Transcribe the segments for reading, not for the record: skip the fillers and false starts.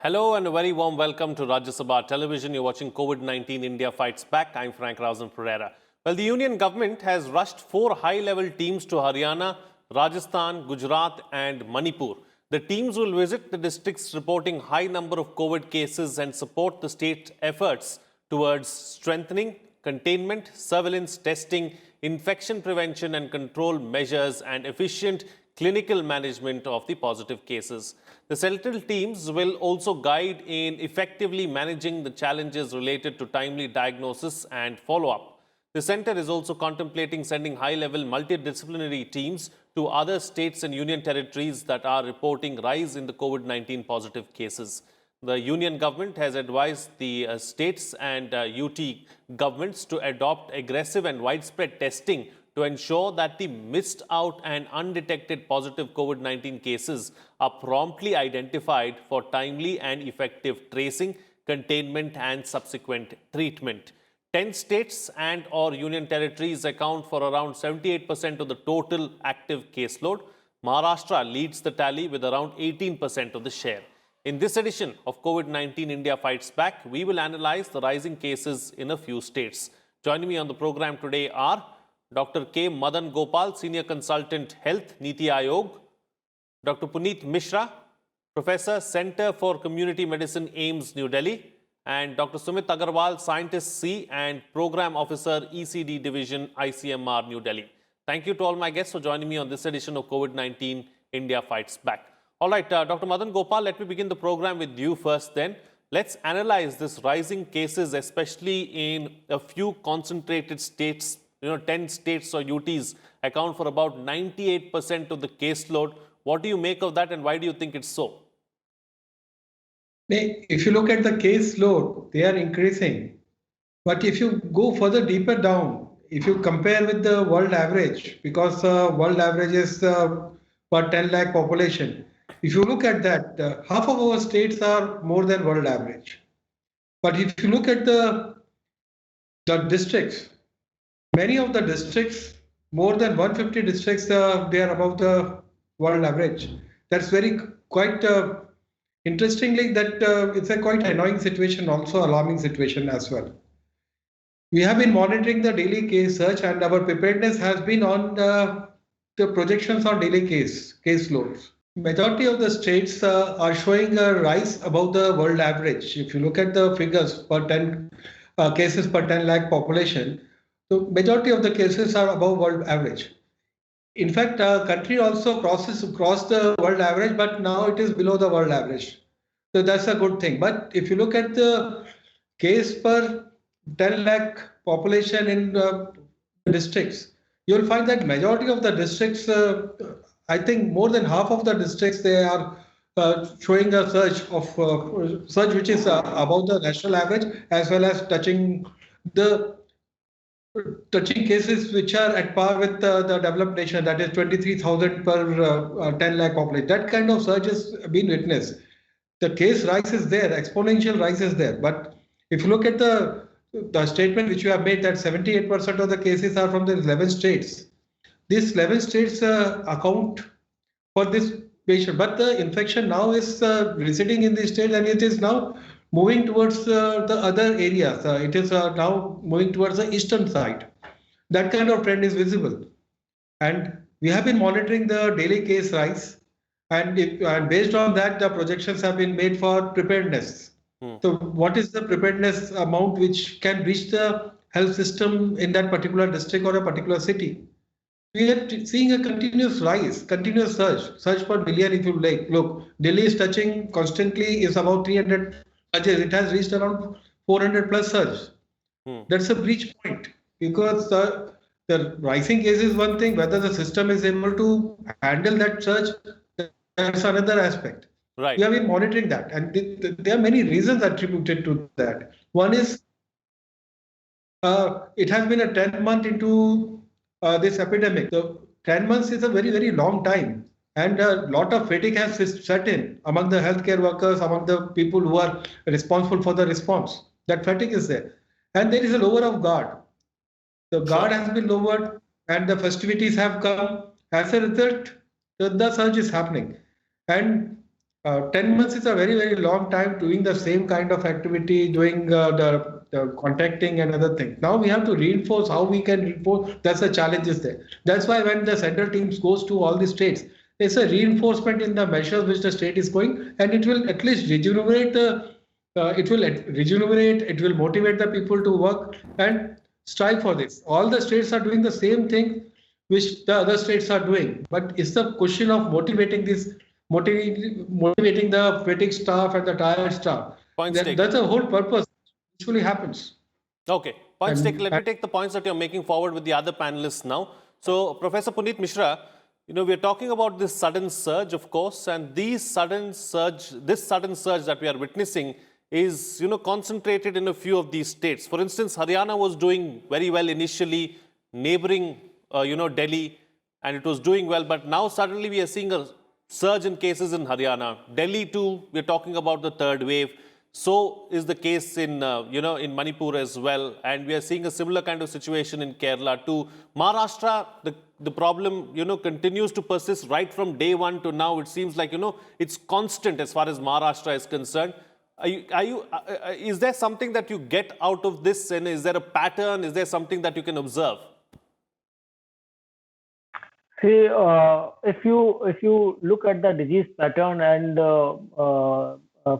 Hello and a very warm welcome to Rajya Sabha Television. You're watching COVID-19 India Fights Back. I'm Frank Rausen Pereira. Well, the Union government has rushed 4 high-level teams to Haryana, Rajasthan, Gujarat and Manipur. The teams will visit the districts reporting high number of COVID cases and support the state efforts towards strengthening containment, surveillance, testing, infection prevention and control measures and efficient clinical management of the positive cases. The central teams will also guide in effectively managing the challenges related to timely diagnosis and follow-up. The center is also contemplating sending high-level multidisciplinary teams to other states and union territories that are reporting rise in the COVID-19 positive cases. The union government has advised the states and UT governments to adopt aggressive and widespread testing to ensure that the missed out and undetected positive COVID-19 cases are promptly identified for timely and effective tracing, containment and subsequent treatment. 10 states and or union territories account for around 78% of the total active caseload. Maharashtra leads the tally with around 18% of the share. In this edition of COVID-19 India Fights Back, we will analyze the rising cases in a few states. Joining me on the program today are Dr. K. Madan Gopal, Senior Consultant Health, Niti Aayog, Dr. Puneet Mishra, Professor, Center for Community Medicine, AIIMS, New Delhi, and Dr. Sumit Agarwal, Scientist C and Program Officer, ECD Division, ICMR, New Delhi. Thank you to all my guests for joining me on this edition of COVID-19 India Fights Back. All right, Dr. Madan Gopal, let me begin the program with you first then. Let's analyze this rising cases, especially in a few concentrated states. 10 states or UTs account for about 98% of the caseload. What do you make of that and why do you think it's so? If you look at the caseload, they are increasing. But if you go further deeper down, if you compare with the world average, because the world average is per 10 lakh population, if you look at that, half of our states are more than world average. But if you look at the districts, many of the districts, more than 150 districts, they are above the world average. That's quite interestingly that it's a quite annoying situation, also alarming situation as well. We have been monitoring the daily case search and our preparedness has been on the projections on daily caseloads. Majority of the states are showing a rise above the world average. If you look at the figures per 10 cases per 10 lakh population, so majority of the cases are above world average. In fact, our country also crossed the world average, but now it is below the world average. So that's a good thing. But if you look at the case per 10 lakh population in districts, you'll find that majority of the districts, I think more than half of the districts, they are showing a surge which is above the national average, as well as touching cases which are at par with the developed nation, that is 23,000 per 10 lakh population. That kind of surge has been witnessed. The case rise is there, exponential rise is there. But if you look at the statement which you have made, that 78% of the cases are from the 11 states. These 11 states account for this patient. But the infection now is residing in the state and it is now moving towards the other areas. It is now moving towards the eastern side. That kind of trend is visible. And we have been monitoring the daily case rise. And based on that, the projections have been made for preparedness. So what is the preparedness amount which can reach the health system in that particular district or a particular city? We are seeing a continuous rise, continuous surge per million. If you look, Delhi is touching constantly is about 300 surges. It has reached around 400 plus surge. That's a breach point because the rising case is one thing. Whether the system is able to handle that surge, that's another aspect. Right. We have been monitoring that, and there are many reasons attributed to that. One is it has been a 10-month into this epidemic. So 10 months is a very, very long time. And a lot of fatigue has set in among the healthcare workers, among the people who are responsible for the response. That fatigue is there. And there is a lower of guard. The guard has been lowered and the festivities have come. As a result, the surge is happening. And 10 months is a very, very long time doing the same kind of activity, doing the contacting and other things. Now we have to reinforce how we can reinforce. That's the challenges there. That's why when the central teams goes to all the states, there's a reinforcement in the measures which the state is going, and it will at least regenerate the. It will regenerate. It will motivate the people to work and strive for this. All the states are doing the same thing which the other states are doing, but it's the question of motivating this motivating the fatigue staff and the tired staff. Points That's taken. the whole purpose. Usually happens. Okay, points taken. Let And me take the points that you're making forward with the other panelists now. So, Professor Puneet Mishra, we're talking about this sudden surge, of course, and this sudden surge that we are witnessing is, concentrated in a few of these states. For instance, Haryana was doing very well initially, neighboring, Delhi, and it was doing well. But now suddenly we are seeing a surge in cases in Haryana. Delhi too, we're talking about the third wave. So is the case in, in Manipur as well. And we are seeing a similar kind of situation in Kerala too. Maharashtra, the problem, continues to persist right from day one to now. It seems like, it's constant as far as Maharashtra is concerned. Is there something that you get out of this? And is there a pattern? Is there something that you can observe? See, if you look at the disease pattern and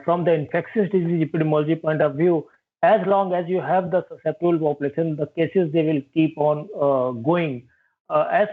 from the infectious disease epidemiology point of view, as long as you have the susceptible population, the cases they will keep on going. As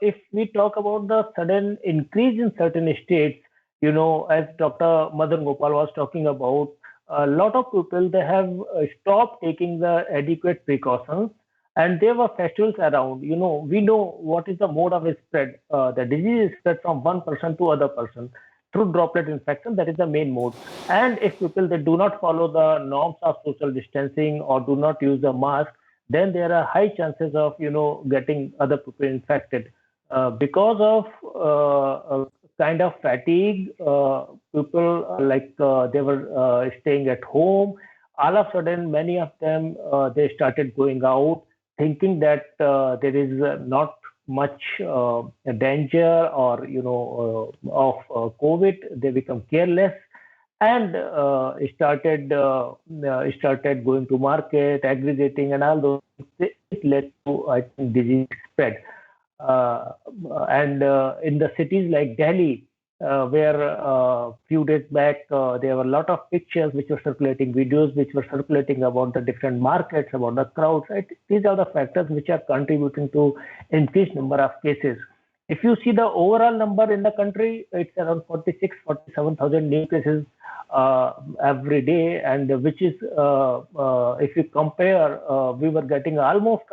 if we talk about the sudden increase in certain states, as Dr. Madan Gopal was talking about, a lot of people they have stopped taking the adequate precautions, and there were festivals around. We know what is the mode of spread. The disease is spread from one person to other person through droplet infection. That is the main mode. And if people they do not follow the norms of social distancing or do not use the mask, then there are high chances of getting other people infected because of kind of fatigue. People they were staying at home. All of a sudden, many of them they started going out, thinking that there is not much danger or of COVID. They become careless and started going to market, aggregating, and all those things. It led to, I think, disease spread. And in the cities like Delhi, where a few days back there were a lot of pictures which were circulating, videos which were circulating about the different markets, about the crowds. Right? These are the factors which are contributing to increased number of cases. If you see the overall number in the country, it's around 46, 47,000 new cases every day, and which is, if you compare, we were getting almost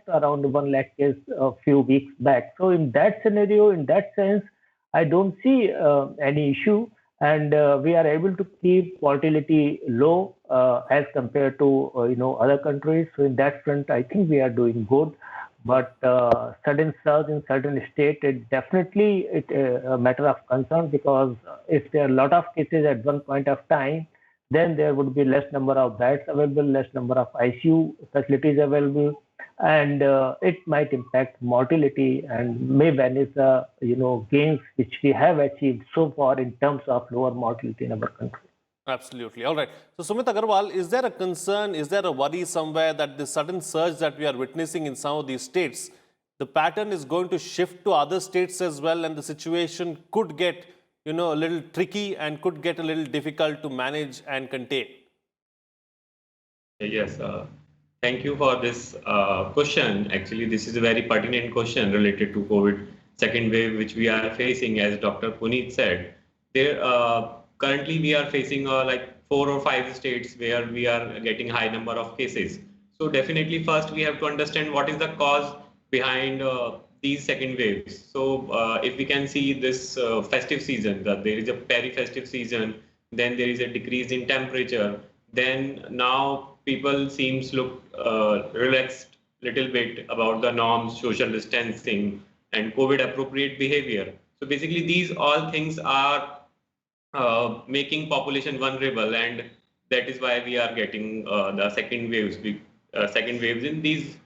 around 1 lakh cases a few weeks back. So in that scenario, in that sense, I don't see any issue, and we are able to keep mortality low as compared to other countries. So in that front, I think we are doing good. But sudden surge in certain states, it definitely a matter of concern, because if there are a lot of cases at one point of time, then there would be less number of beds available, less number of ICU facilities available, and it might impact mortality and may vanish the gains which we have achieved so far in terms of lower mortality in our country. Absolutely. All right. So, Sumit Agarwal, is there a concern, is there a worry somewhere that the sudden surge that we are witnessing in some of these states, the pattern is going to shift to other states as well, and the situation could get, a little tricky and could get a little difficult to manage and contain? Yes, thank you for this question. Actually, this is a very pertinent question related to COVID second wave, which we are facing, as Dr. Puneet said. There, currently, we are facing like 4 or 5 states where we are getting high number of cases. So definitely, first we have to understand what is the cause behind these second waves. So if we can see this festive season, that there is a peri-festive season, then there is a decrease in temperature, then now people seems look relaxed little bit about the norms, social distancing, and COVID appropriate behavior. So basically, these all things are making population vulnerable, and that is why we are getting the second waves in these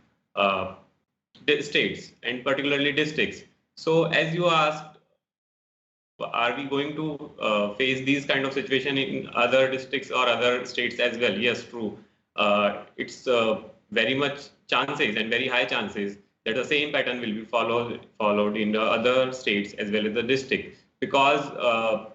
states and particularly districts. So as you asked, are we going to face these kind of situation in other districts or other states as well? Yes, true. It's very much chances and very high chances that the same pattern will be followed in the other states as well as the district, because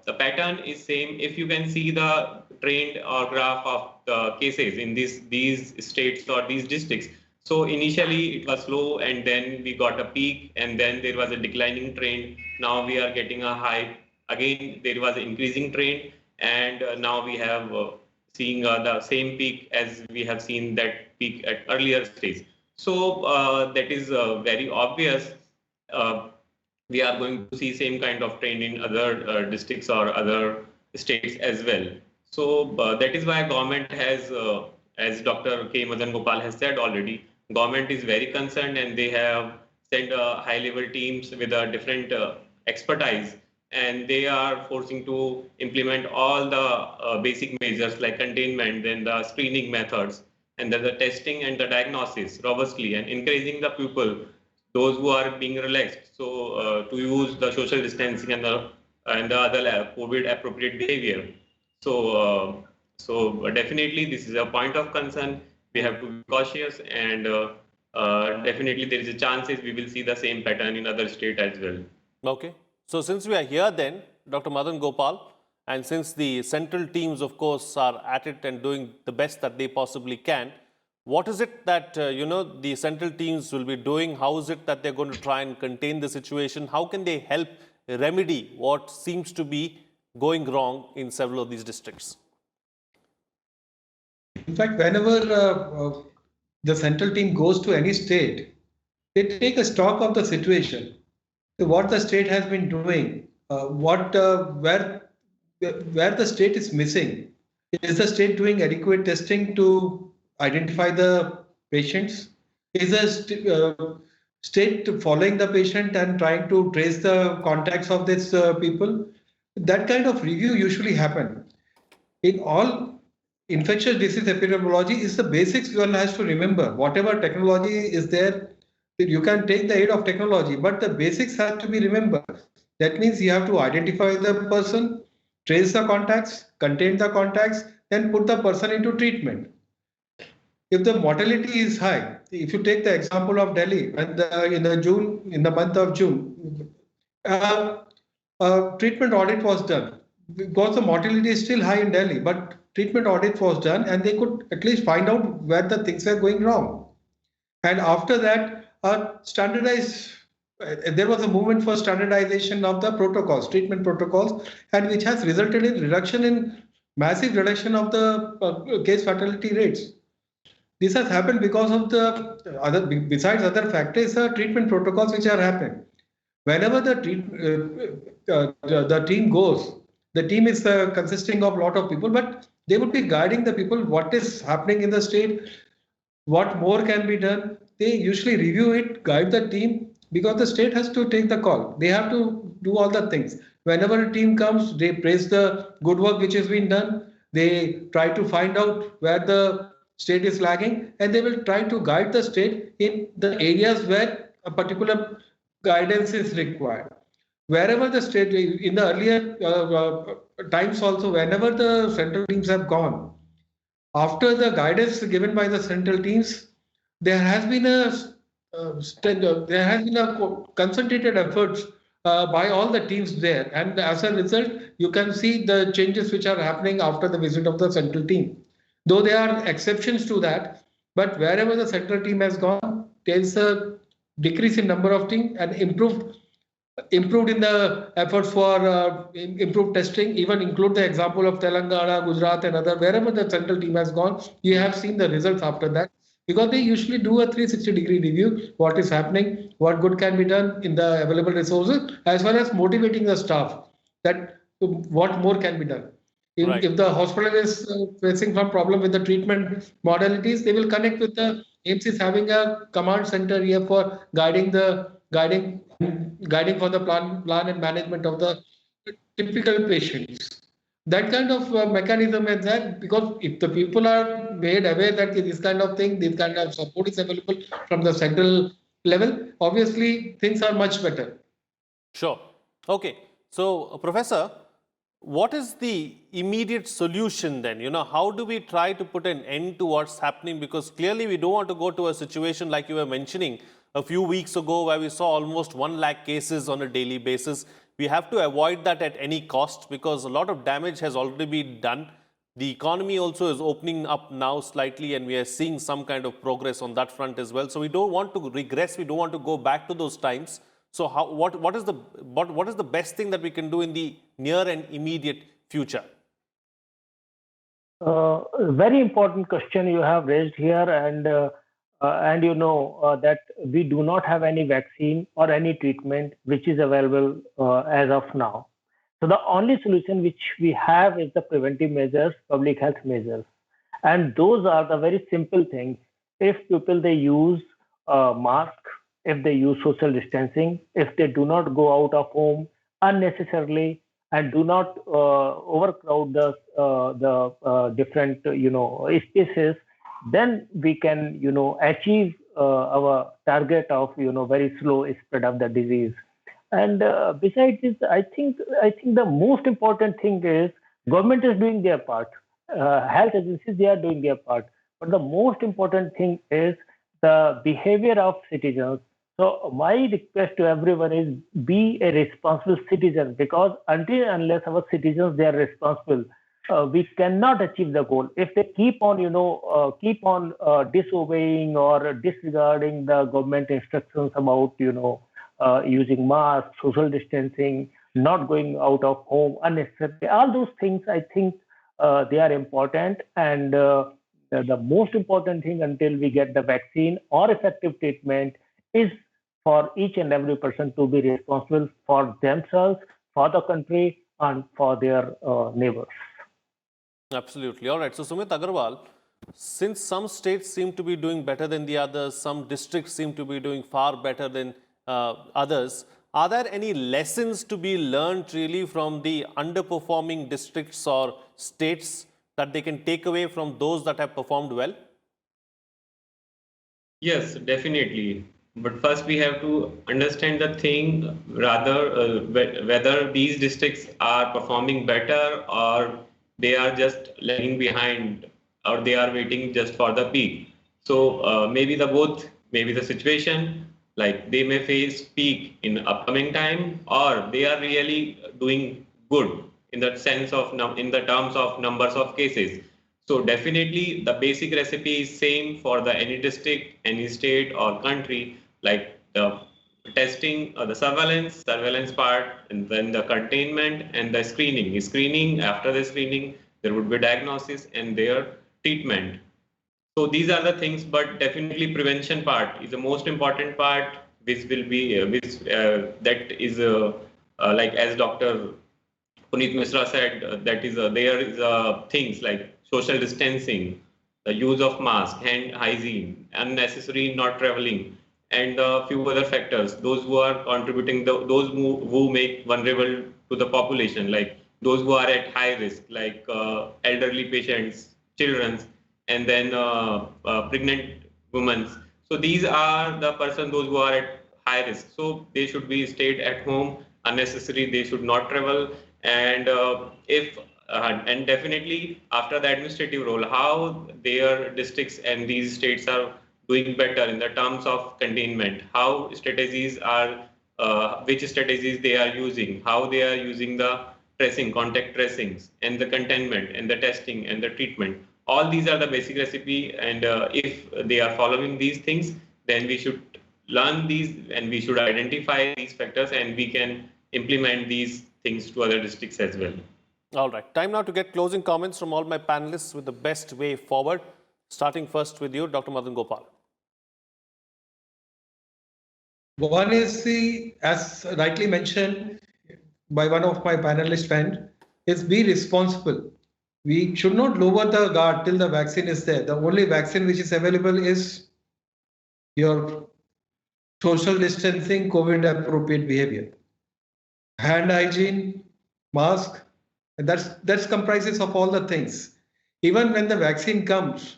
the pattern is same. If you can see the trend or graph of the cases in these states or these districts, so initially it was slow and then we got a peak and then there was a declining trend. Now we are getting a high. Again, there was an increasing trend and now we have seeing the same peak as we have seen that peak at earlier stage. So that is very obvious. Uh, we are going to see same kind of trend in other districts or other states as well. So that is why government has, as Dr. K. Madan Gopal has said already, government is very concerned and they have sent high-level teams with a different expertise, and they are forcing to implement all the basic measures like containment, then the screening methods, and then the testing and the diagnosis robustly, and encouraging the people, those who are being relaxed, so to use the social distancing and the other COVID appropriate behavior. So definitely this is a point of concern. We have to be cautious, and definitely there is a chances we will see the same pattern in other state as well. Okay. So since we are here then, Dr. Madan Gopal, and since the central teams, of course, are at it and doing the best that they possibly can, what is it that, the central teams will be doing? How is it that they're going to try and contain the situation? How can they help remedy what seems to be going wrong in several of these districts? In fact, whenever the central team goes to any state, they take a stock of the situation, what the state has been doing, where the state is missing. Is the state doing adequate testing to identify the patients? Is the state following the patient and trying to trace the contacts of these people? That kind of review usually happen. In all infectious disease epidemiology is the basics one has to remember. Whatever technology is there, you can take the aid of technology, but the basics have to be remembered. That means you have to identify the person, trace the contacts, contain the contacts, then put the person into treatment. If the mortality is high, if you take the example of Delhi, and in the month of June, treatment audit was done because the mortality is still high in Delhi, but treatment audit was done and they could at least find out where the things were going wrong. And after that, there was a movement for standardization of the protocols, treatment protocols, and which has resulted in massive reduction of the case fatality rates. This has happened because of besides other factors, treatment protocols which are happening. Whenever the team goes, the team is consisting of a lot of people, but they would be guiding the people what is happening in the state, what more can be done. They usually review it, guide the team, because the state has to take the call. They have to do all the things. Whenever a team comes, they praise the good work which has been done. They try to find out where the state is lagging, and they will try to guide the state in the areas where a particular guidance is required. Wherever the state, in the earlier times also, whenever the central teams have gone, after the guidance given by the central teams, there has been a concentrated efforts by all the teams there, and as a result, you can see the changes which are happening after the visit of the central team. Though there are exceptions to that, but wherever the central team has gone, there is a decrease in number of teams and improved in the efforts for improved testing. Even include the example of Telangana, Gujarat, and other. Wherever the central team has gone, you have seen the results after that. Because they usually do a 360-degree review, what is happening, what good can be done in the available resources, as well as motivating the staff that what more can be done. If the hospital is facing some problem with the treatment modalities, they will connect with the AIIMS is having a command center here for guiding for the plan and management of the typical patients. That kind of mechanism is there, because if the people are made aware that this kind of thing, this kind of support is available from the central level, obviously things are much better. Sure. Okay. So, Professor, what is the immediate solution then? How do we try to put an end to what's happening? Because clearly we don't want to go to a situation like you were mentioning a few weeks ago where we saw almost 1 lakh cases on a daily basis. We have to avoid that at any cost because a lot of damage has already been done. The economy also is opening up now slightly and we are seeing some kind of progress on that front as well. So we don't want to regress. We don't want to go back to those times. So what is the best thing that we can do in the near and immediate future? Very important question you have raised here, and that we do not have any vaccine or any treatment which is available as of now. So the only solution which we have is the preventive measures, public health measures, and those are the very simple things. If people they use mask, if they use social distancing, if they do not go out of home unnecessarily, and do not overcrowd the different spaces, then we can achieve our target of very slow spread of the disease. And besides this, I think the most important thing is government is doing their part, health agencies they are doing their part, but the most important thing is the behavior of citizens. So my request to everyone is be a responsible citizen, because until and unless our citizens they are responsible, we cannot achieve the goal. If they keep on disobeying or disregarding the government instructions about using masks, social distancing, not going out of home unnecessarily, all those things I think they are important, and the most important thing until we get the vaccine or effective treatment is for each and every person to be responsible for themselves, for the country, and for their neighbors. Absolutely. All right. So, Sumit Agarwal, since some states seem to be doing better than the others, some districts seem to be doing far better than others, are there any lessons to be learned really from the underperforming districts or states that they can take away from those that have performed well? Yes, definitely. But first we have to understand the thing, rather whether these districts are performing better or they are just lagging behind or they are waiting just for the peak. So maybe the situation, like they may face peak in upcoming time, or they are really doing good in the sense of in the terms of numbers of cases. So definitely the basic recipe is same for the any district, any state or country, like the testing or the surveillance part, and then the containment and the screening. After the screening, there would be diagnosis and their treatment. So these are the things, but definitely prevention part is the most important part, which will be that is like as Dr. Puneet Misra said, that is there is things like social distancing, the use of mask, hand hygiene, unnecessary not traveling, and a few other factors. Those who are contributing, those who make vulnerable to the population, like those who are at high risk, like elderly patients, children, and then pregnant women. So these are the person, those who are at high risk. So they should be stayed at home. Unnecessary, they should not travel. And and definitely after the administrative role, how their districts and these states are doing better in the terms of containment, how strategies are, which strategies they are using, how they are using the contact tracings, and the containment, and the testing, and the treatment. All these are the basic recipe, and if they are following these things, then we should learn these, and we should identify these factors, and we can implement these things to other districts as well. All right. Time now to get closing comments from all my panelists with the best way forward. Starting first with you, Dr. Madan Gopal. One is as rightly mentioned by one of my panelist friends, is be responsible. We should not lower the guard till the vaccine is there. The only vaccine which is available is your social distancing, COVID appropriate behavior, hand hygiene, mask, and that's comprises of all the things. Even when the vaccine comes,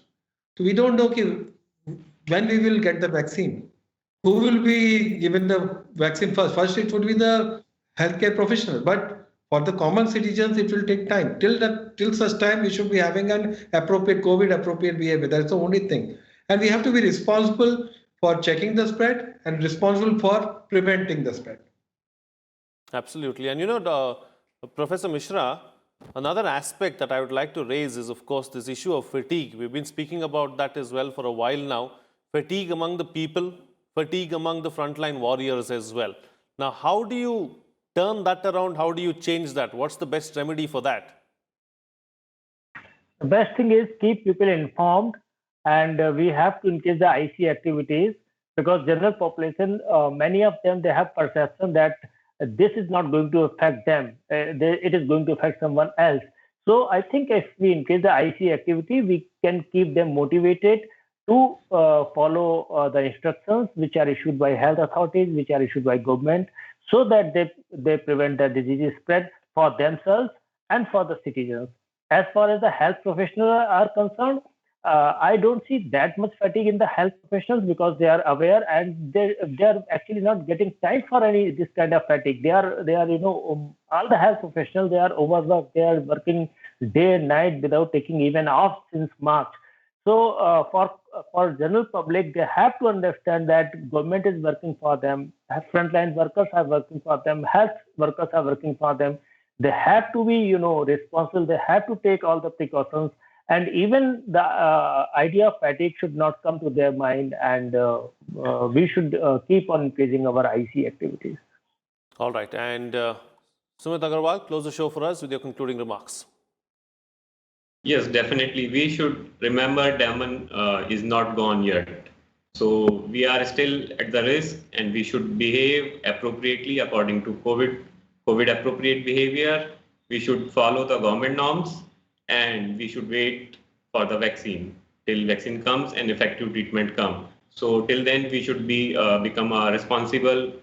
so we don't know when we will get the vaccine. Who will be given the vaccine first? First, it would be the healthcare professionals. But for the common citizens, it will take time. Till such time, we should be having an appropriate COVID appropriate behavior. That's the only thing. And we have to be responsible for checking the spread and responsible for preventing the spread. Absolutely. And Professor Mishra, another aspect that I would like to raise is, of course, this issue of fatigue. We've been speaking about that as well for a while now. Fatigue among the people, fatigue among the frontline warriors as well. Now, how do you turn that around? How do you change that? What's the best remedy for that? The best thing is keep people informed, and we have to increase the IC activities, because general population, many of them, they have perception that this is not going to affect them. It is going to affect someone else. So I think if we increase the IC activity, we can keep them motivated to follow the instructions which are issued by health authorities, which are issued by government, so that they prevent the disease spread for themselves and for the citizens. As far as the health professionals are concerned, I don't see that much fatigue in the health professionals, because they are aware and they are actually not getting time for this kind of fatigue. They are all the health professionals, they are overworked. They are working day and night without taking even off since March. So for general public, they have to understand that government is working for them, frontline workers are working for them, health workers are working for them. They have to be responsible. They have to take all the precautions. And even the idea of fatigue should not come to their mind, and we should keep on increasing our IC activities. All right. And Sumit Agarwal, close the show for us with your concluding remarks. Yes, definitely. We should remember Daman is not gone yet. So we are still at the risk, and we should behave appropriately according to COVID appropriate behavior. We should follow the government norms, and we should wait for the vaccine till vaccine comes and effective treatment comes. So till then, we should become a responsible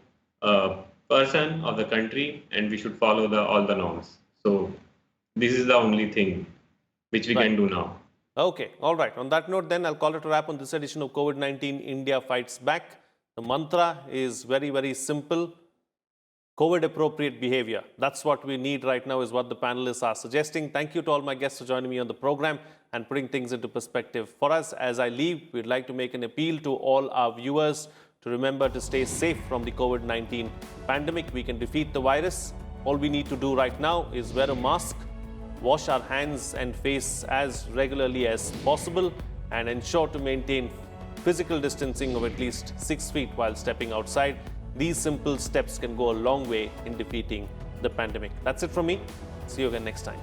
person of the country, and we should follow all the norms. So this is the only thing which we can do now. Okay. All right. On that note, then, I'll call it a wrap on this edition of COVID-19 India Fights Back. The mantra is very, very simple. COVID-appropriate behavior. That's what we need right now, is what the panelists are suggesting. Thank you to all my guests for joining me on the program and putting things into perspective for us. As I leave, we'd like to make an appeal to all our viewers to remember to stay safe from the COVID-19 pandemic. We can defeat the virus. All we need to do right now is wear a mask, wash our hands and face as regularly as possible, and ensure to maintain physical distancing of at least 6 feet while stepping outside. These simple steps can go a long way in defeating the pandemic. That's it from me. See you again next time.